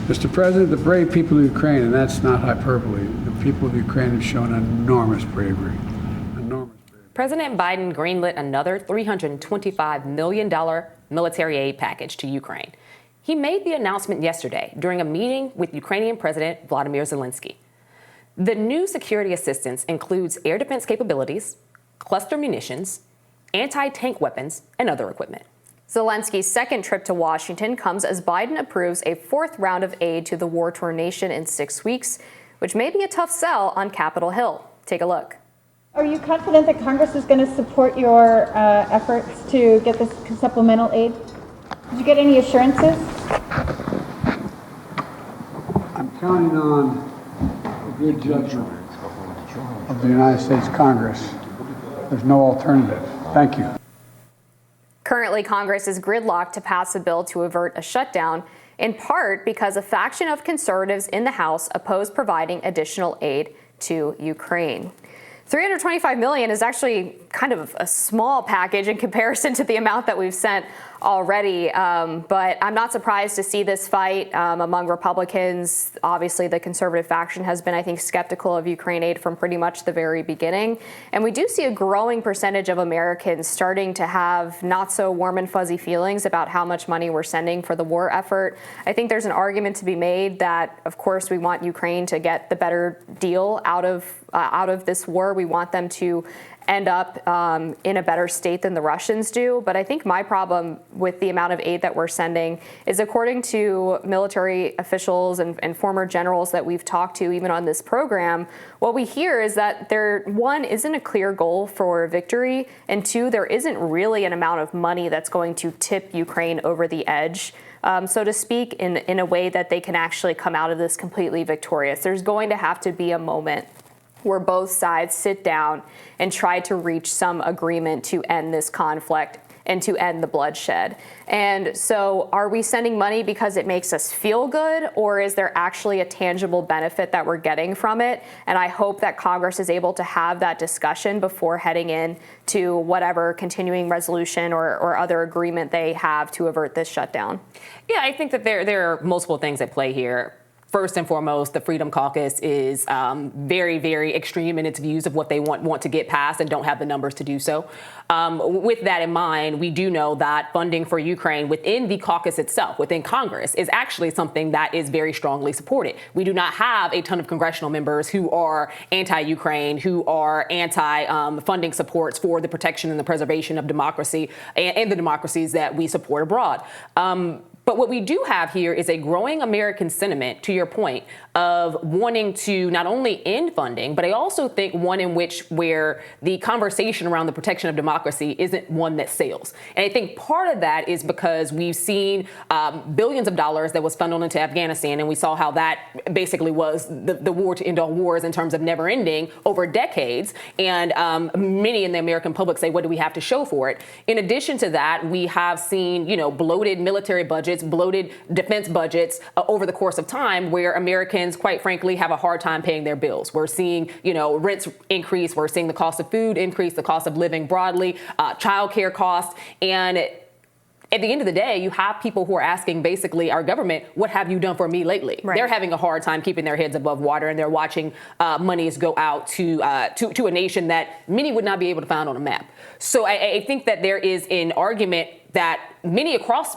Mr. President, the brave people of Ukraine, and that's not hyperbole, the people of Ukraine have shown enormous bravery. President Biden greenlit another $325 million military aid package to Ukraine. He made the announcement yesterday during a meeting with Ukrainian President Volodymyr Zelensky. The new security assistance includes air defense capabilities, cluster munitions, anti-tank weapons, and other equipment. Zelensky's second trip to Washington comes as Biden approves a fourth round of aid to the war-torn nation in 6 weeks, which may be a tough sell on Capitol Hill. Take a look. Are you confident that Congress is going to support your efforts to get this supplemental aid? Did you get any assurances? I'm counting on the good judgment of the United States Congress. There's no alternative. Thank you. Currently, Congress is gridlocked to pass a bill to avert a shutdown, in part because a faction of conservatives in the House oppose providing additional aid to Ukraine. $325 million is actually kind of a small package in comparison to the amount that we've sent already. But I'm not surprised to see this fight among Republicans. Obviously, the conservative faction has been, I think, skeptical of Ukraine aid from pretty much the very beginning. And we do see a growing percentage of Americans starting to have not so warm and fuzzy feelings about how much money we're sending for the war effort. I think there's an argument to be made that, of course, we want Ukraine to get the better deal out of this war. We want them to end up in a better state than the Russians do. But I think my problem with the amount of aid that we're sending is, according to military officials and former generals that we've talked to, even on this program, what we hear is that there, one, isn't a clear goal for victory, and two, there isn't really an amount of money that's going to tip Ukraine over the edge, so to speak, in a way that they can actually come out of this completely victorious. There's going to have to be a moment where both sides sit down and try to reach some agreement to end this conflict and to end the bloodshed. And so are we sending money because it makes us feel good, or is there actually a tangible benefit that we're getting from it? And I hope that Congress is able to have that discussion before heading in to whatever continuing resolution or other agreement they have to avert this shutdown. Yeah, I think that there are multiple things at play here. First and foremost, the Freedom Caucus is very, very extreme in its views of what they want to get passed and don't have the numbers to do so. With that in mind, we do know that funding for Ukraine within the caucus itself, within Congress, is actually something that is very strongly supported. We do not have a ton of congressional members who are anti-Ukraine, who are anti-funding supports for the protection and the preservation of democracy and the democracies that we support abroad. But what we do have here is a growing American sentiment, to your point, of wanting to not only end funding, but I also think one in which where the conversation around the protection of democracy isn't one that sails. And I think part of that is because we've seen billions of dollars that was funneled into Afghanistan, and we saw how that basically was the war to end all wars in terms of never ending over decades. And many in the American public say, what do we have to show for it? In addition to that, we have seen, bloated military budgets, bloated defense budgets over the course of time, where Americans, quite frankly, have a hard time paying their bills. We're seeing, rents increase. We're seeing the cost of food increase, the cost of living broadly, childcare costs. And at the end of the day, you have people who are asking basically our government, what have you done for me lately? Right. They're having a hard time keeping their heads above water, and they're watching monies go out to a nation that many would not be able to find on a map. So I think that there is an argument that many across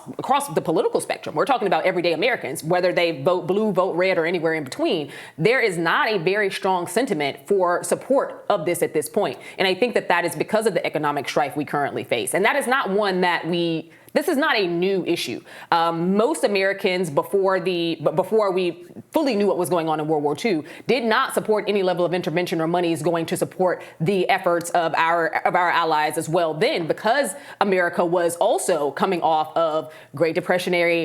the political spectrum, we're talking about everyday Americans, whether they vote blue, vote red, or anywhere in between, there is not a very strong sentiment for support of this at this point. And I think that that is because of the economic strife we currently face. And that is not one that this is not a new issue. Most Americans, before we fully knew what was going on in World War II, did not support any level of intervention or money is going to support the efforts of our allies as well then, because America was also coming off of Great Depression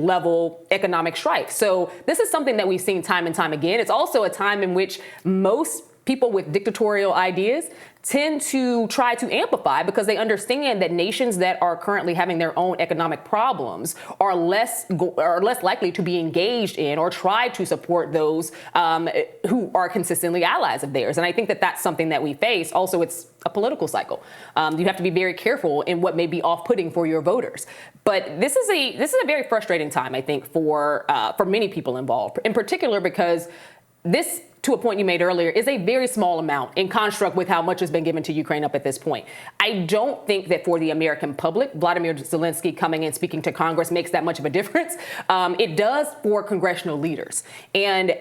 level economic strife. So this is something that we've seen time and time again. It's also a time in which most people with dictatorial ideas tend to try to amplify because they understand that nations that are currently having their own economic problems are less likely to be engaged in or try to support those who are consistently allies of theirs. And I think that that's something that we face. Also, it's a political cycle. You have to be very careful in what may be off-putting for your voters. But this is a very frustrating time, I think, for many people involved, in particular because this, to a point you made earlier, is a very small amount in construct with how much has been given to Ukraine up at this point. I don't think that for the American public, Volodymyr Zelensky coming in speaking to Congress makes that much of a difference. It does for congressional leaders. And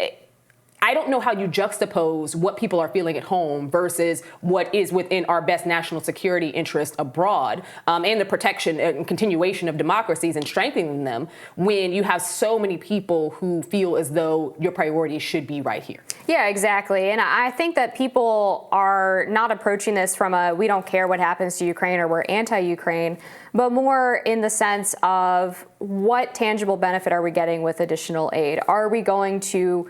I don't know how you juxtapose what people are feeling at home versus what is within our best national security interest abroad, and the protection and continuation of democracies and strengthening them when you have so many people who feel as though your priorities should be right here. Yeah, exactly. And I think that people are not approaching this from a we don't care what happens to Ukraine or we're anti-Ukraine, but more in the sense of what tangible benefit are we getting with additional aid? Are we going to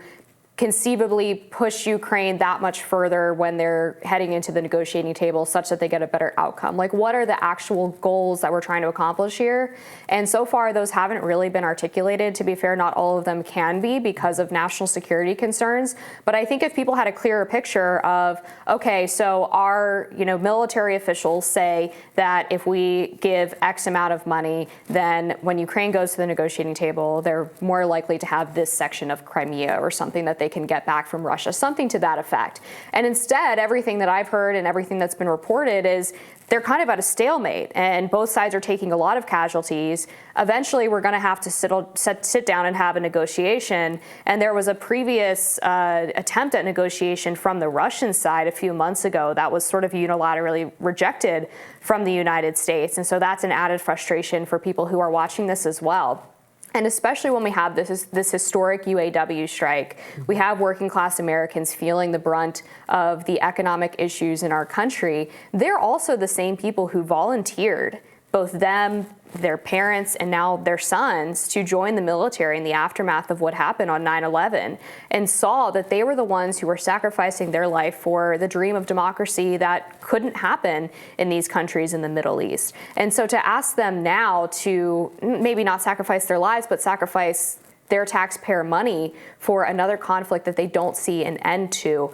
conceivably push Ukraine that much further when they're heading into the negotiating table such that they get a better outcome? Like, what are the actual goals that we're trying to accomplish here? And so far, those haven't really been articulated. To be fair, not all of them can be because of national security concerns. But I think if people had a clearer picture of, okay, so our military officials say that if we give X amount of money, then when Ukraine goes to the negotiating table, they're more likely to have this section of Crimea or something that they can get back from Russia, something to that effect. And instead, everything that I've heard and everything that's been reported is they're kind of at a stalemate and both sides are taking a lot of casualties. Eventually, we're going to have to sit down and have a negotiation. And there was a previous attempt at negotiation from the Russian side a few months ago that was sort of unilaterally rejected from the United States. And so that's an added frustration for people who are watching this as well. And especially when we have this historic UAW strike, we have working class Americans feeling the brunt of the economic issues in our country. They're also the same people who volunteered, both them, their parents, and now their sons, to join the military in the aftermath of what happened on 9/11 and saw that they were the ones who were sacrificing their life for the dream of democracy that couldn't happen in these countries in the Middle East. And so to ask them now to maybe not sacrifice their lives, but sacrifice their taxpayer money for another conflict that they don't see an end to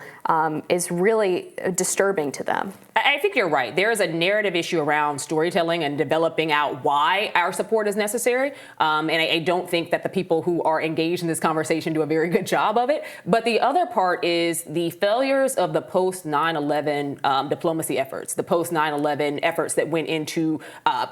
is really disturbing to them. I think you're right. There is a narrative issue around storytelling and developing out why our support is necessary. And I don't think that the people who are engaged in this conversation do a very good job of it. But the other part is the failures of the post 9/11 diplomacy efforts, the post 9/11 efforts that went into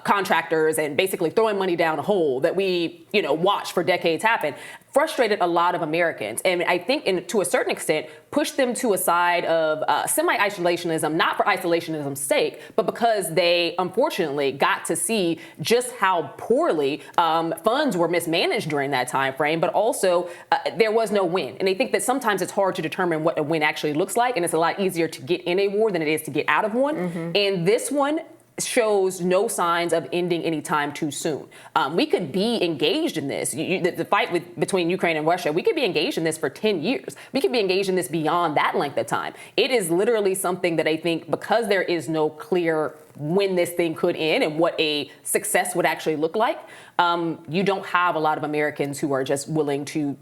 contractors and basically throwing money down a hole that we, watched for decades happen, frustrated a lot of Americans. And I think to a certain extent, pushed them to a side of semi-isolationism, not for isolationism's sake, but because they unfortunately got to see just how poorly funds were mismanaged during that time frame, but also there was no win. And I think that sometimes it's hard to determine what a win actually looks like, and it's a lot easier to get in a war than it is to get out of one. Mm-hmm. And this one shows no signs of ending anytime too soon. We could be engaged in this. The fight between Ukraine and Russia, we could be engaged in this for 10 years. We could be engaged in this beyond that length of time. It is literally something that I think, because there is no clear when this thing could end and what a success would actually look like, you don't have a lot of Americans who are just willing to,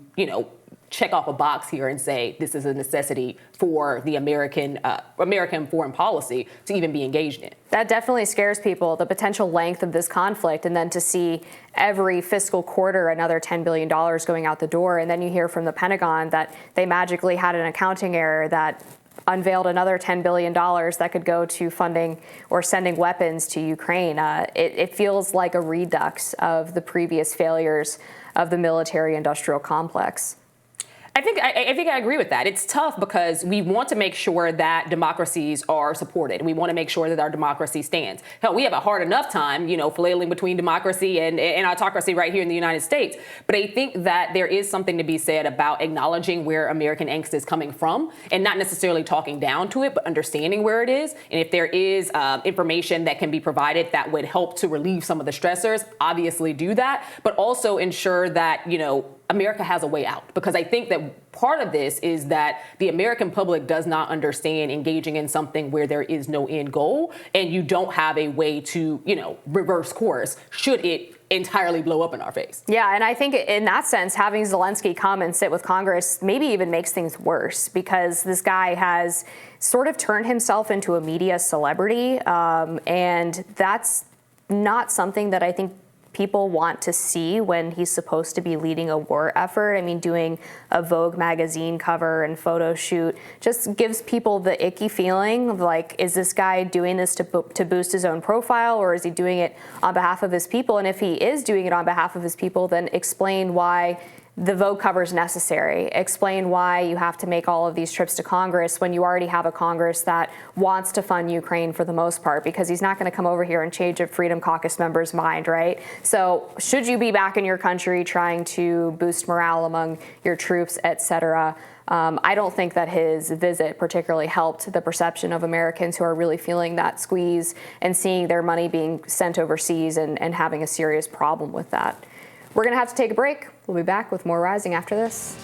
check off a box here and say this is a necessity for the American foreign policy to even be engaged in. That definitely scares people, the potential length of this conflict, and then to see every fiscal quarter another $10 billion going out the door, and then you hear from the Pentagon that they magically had an accounting error that unveiled another $10 billion that could go to funding or sending weapons to Ukraine. It feels like a redux of the previous failures of the military-industrial complex. I think I agree with that. It's tough because we want to make sure that democracies are supported. We want to make sure that our democracy stands. Hell, we have a hard enough time, flailing between democracy and autocracy right here in the United States. But I think that there is something to be said about acknowledging where American angst is coming from and not necessarily talking down to it, but understanding where it is. And if there is information that can be provided that would help to relieve some of the stressors, obviously do that, but also ensure that, America has a way out, because I think that part of this is that the American public does not understand engaging in something where there is no end goal and you don't have a way to, reverse course should it entirely blow up in our face. Yeah, and I think in that sense, having Zelensky come and sit with Congress maybe even makes things worse, because this guy has sort of turned himself into a media celebrity, and that's not something that I think people want to see when he's supposed to be leading a war effort. I mean, doing a Vogue magazine cover and photo shoot just gives people the icky feeling of like, is this guy doing this to boost his own profile, or is he doing it on behalf of his people? And if he is doing it on behalf of his people, then explain why the Vogue cover is necessary. Explain why you have to make all of these trips to Congress when you already have a Congress that wants to fund Ukraine for the most part, because he's not going to come over here and change a Freedom Caucus member's mind, right? So should you be back in your country trying to boost morale among your troops, et cetera? I don't think that his visit particularly helped the perception of Americans who are really feeling that squeeze and seeing their money being sent overseas and having a serious problem with that. We're going to have to take a break. We'll be back with more Rising after this.